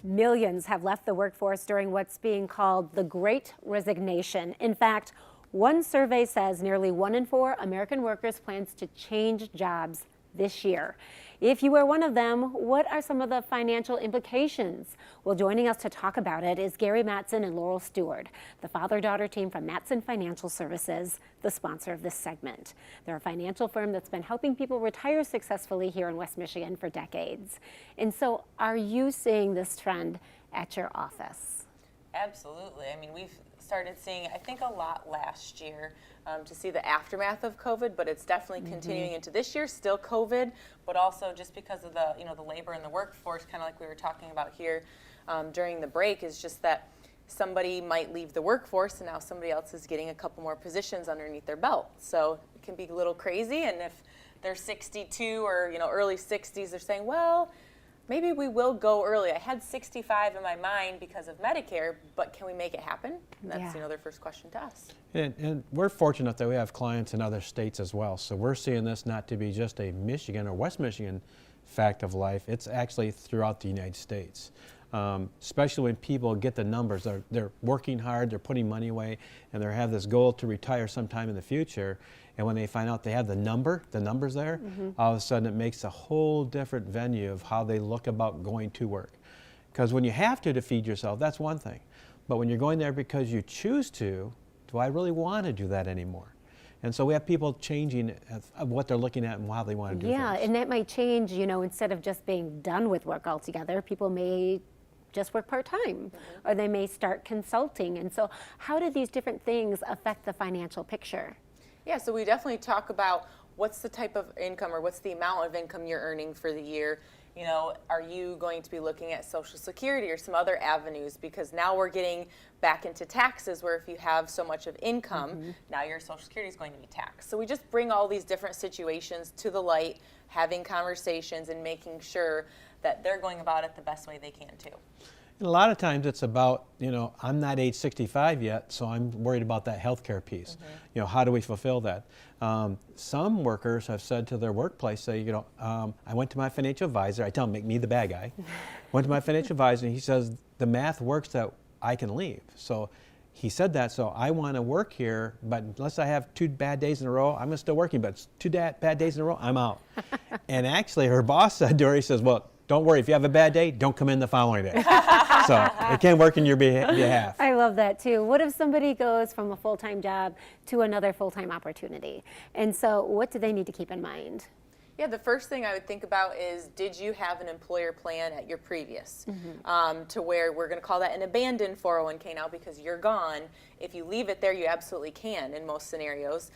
Millions have left the workforce during what's being called the Great Resignation. In fact, one survey says nearly 1 in 4 American workers plans to change jobs this year. If you are one of them, what are some of the financial implications? Well, joining us to talk about it is Gary Mattson and Laurel Stewart, the father-daughter team from Mattson Financial Services, the sponsor of this segment. They're a financial firm that's been helping people retire successfully here in West Michigan for decades. And so, are you seeing this trend at your office? Absolutely. I mean, we've started seeing, I think, a lot last year to see the aftermath of COVID, but it's definitely continuing into this year, still COVID, but also just because of the, the labor in the workforce, kind of like we were talking about here during the break, is just that somebody might leave the workforce and now somebody else is getting a couple more positions underneath their belt. So it can be a little crazy, and if they're 62 or, early 60s, they're saying, well, maybe we will go early. I had 65 in my mind because of Medicare, but can we make it happen? And that's, their first question to us. And we're fortunate that we have clients in other states as well. So we're seeing this not to be just a Michigan or West Michigan fact of life. It's actually throughout the United States. Especially when people get the numbers. They're working hard, they're putting money away, and they have this goal to retire sometime in the future. And when they find out they have the numbers there, all of a sudden it makes a whole different venue of how they look about going to work. Because when you have to feed yourself, that's one thing. But when you're going there because you choose to, do I really want to do that anymore? And so we have people changing what they're looking at and how they want to do things. Yeah, and that might change, instead of just being done with work altogether, people may just work part-time, or they may start consulting. And so how do these different things affect the financial picture? Yeah, so we definitely talk about what's the type of income or what's the amount of income you're earning for the year. Are you going to be looking at Social Security or some other avenues? Because now we're getting back into taxes, where if you have so much of income, now your Social Security is going to be taxed. So we just bring all these different situations to the light, having conversations and making sure that they're going about it the best way they can too. And a lot of times it's about, I'm not age 65 yet, so I'm worried about that healthcare piece. How do we fulfill that? Some workers have said to their workplace, I went to my financial advisor. I tell him, make me the bad guy. Went to my financial advisor, and he says, the math works that I can leave. So he said that, so I want to work here, but unless I have 2 bad days in a row, I'm still working, but it's 2 bad days in a row, I'm out. And actually, her boss said to her, he says, well, don't worry, if you have a bad day, don't come in the following day. So it can work in your behalf. I love that too. What if somebody goes from a full-time job to another full-time opportunity? And so what do they need to keep in mind? Yeah, the first thing I would think about is, did you have an employer plan at your previous? To where we're going to call that an abandoned 401k now because you're gone. If you leave it there, you absolutely can in most scenarios,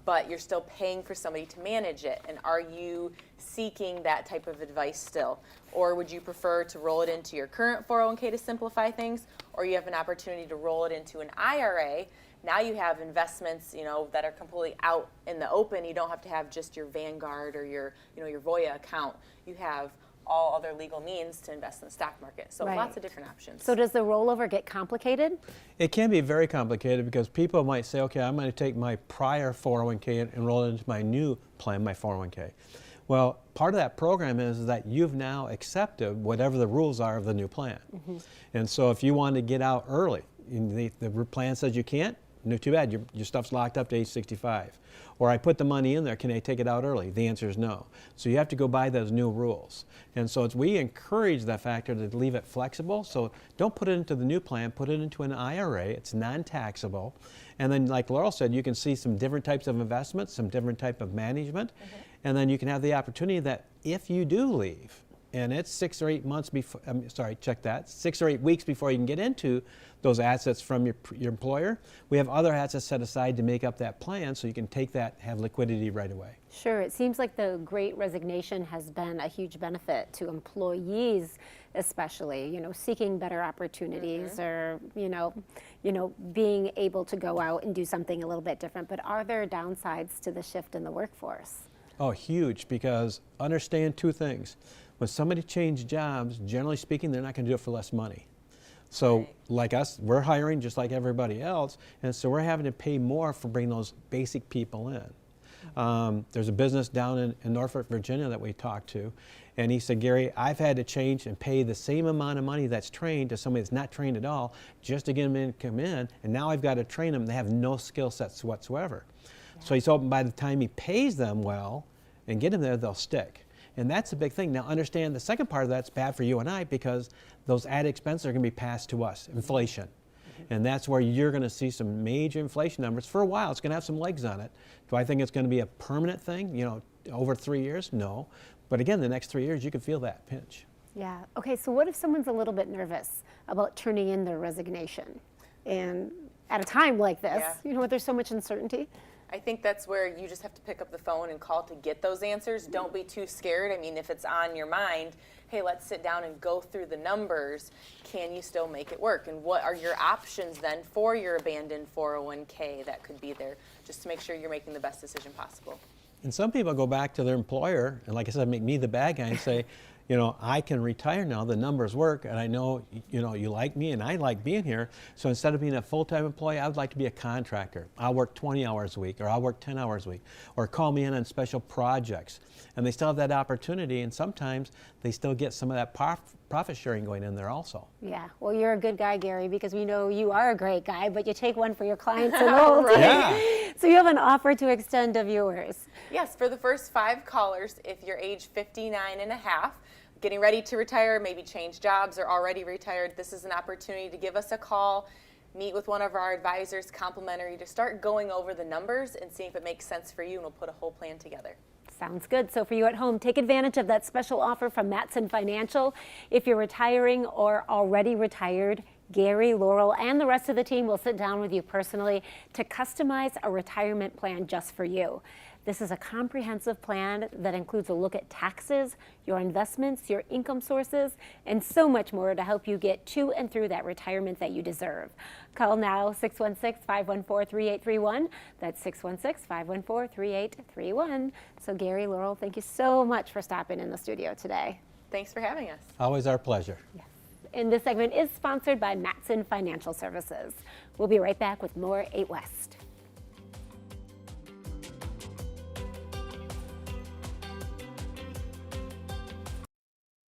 but you're still paying for somebody to manage it. And are you seeking that type of advice still? Or would you prefer to roll it into your current 401k to simplify things? Or you have an opportunity to roll it into an IRA. Now you have investments, that are completely out in the open. You don't have to have just your Vanguard or your Voya account. You have all other legal means to invest in the stock market. So lots of different options. So does the rollover get complicated? It can be very complicated because people might say, okay, I'm going to take my prior 401k and roll it into my new plan, my 401k. Well, part of that program is that you've now accepted whatever the rules are of the new plan. And so if you want to get out early, the plan says you can't, no, too bad, your stuff's locked up to age 65. Or I put the money in there, can I take it out early? The answer is no. So you have to go by those new rules. And so we encourage that factor to leave it flexible. So don't put it into the new plan, put it into an IRA. It's non-taxable. And then like Laurel said, you can see some different types of investments, some different type of management. And then you can have the opportunity that if you do leave, and it's 6 or 8 months before, 6 or 8 weeks before you can get into those assets from your employer. We have other assets set aside to make up that plan so you can take that, have liquidity right away. Sure, it seems like the Great Resignation has been a huge benefit to employees, especially, seeking better opportunities or, being able to go out and do something a little bit different. But are there downsides to the shift in the workforce? Oh, huge, because understand 2 things. When somebody changes jobs, generally speaking, they're not going to do it for less money. So like us, we're hiring just like everybody else, and so we're having to pay more for bringing those basic people in. There's a business down in Norfolk, Virginia that we talked to, and he said, Gary, I've had to change and pay the same amount of money that's trained to somebody that's not trained at all just to get them in, come in, and now I've got to train them. They have no skill sets whatsoever. Yeah. So he's hoping by the time he pays them well and get them there, they'll stick. And that's a big thing. Now understand the second part of that's bad for you and I, because those added expenses are going to be passed to us, inflation. And that's where you're going to see some major inflation numbers. For a while, it's going to have some legs on it. Do I think it's going to be a permanent thing, you know, over 3 years? No. But again, the next 3 years, you could feel that pinch. Yeah. Okay, so what if someone's a little bit nervous about turning in their resignation? And at a time like this, Yeah. you know, where there's so much uncertainty? I think that's where you just have to pick up the phone and call to get those answers. Don't be too scared. I mean, if it's on your mind, hey, let's sit down and go through the numbers. Can you still make it work? And what are your options then for your abandoned 401k that could be there, just to make sure you're making the best decision possible. And some people go back to their employer, and like I said, make me the bad guy and say, you know, I can retire now, the numbers work, and I know, you know, you like me and I like being here, so instead of being a full-time employee, I would like to be a contractor. I'll work 20 hours a week, or I'll work 10 hours a week, or call me in on special projects. And they still have that opportunity, and sometimes they still get some of that profit sharing going in there also. Yeah, well, you're a good guy, Gary, because we know you are a great guy, but you take one for your clients and all. Right. Yeah. So you have an offer to extend of yours. Yes, for the first 5 callers, if you're age 59 and a half, getting ready to retire, maybe change jobs or already retired, this is an opportunity to give us a call, meet with one of our advisors, complimentary, to start going over the numbers and seeing if it makes sense for you, and we'll put a whole plan together. Sounds good. So for you at home, take advantage of that special offer from Mattson Financial. If you're retiring or already retired, Gary, Laurel, and the rest of the team will sit down with you personally to customize a retirement plan just for you. This is a comprehensive plan that includes a look at taxes, your investments, your income sources, and so much more to help you get to and through that retirement that you deserve. Call now, 616-514-3831. That's 616-514-3831. So Gary, Laurel, thank you so much for stopping in the studio today. Thanks for having us. Always our pleasure. Yes. And this segment is sponsored by Mattson Financial Services. We'll be right back with more 8 West.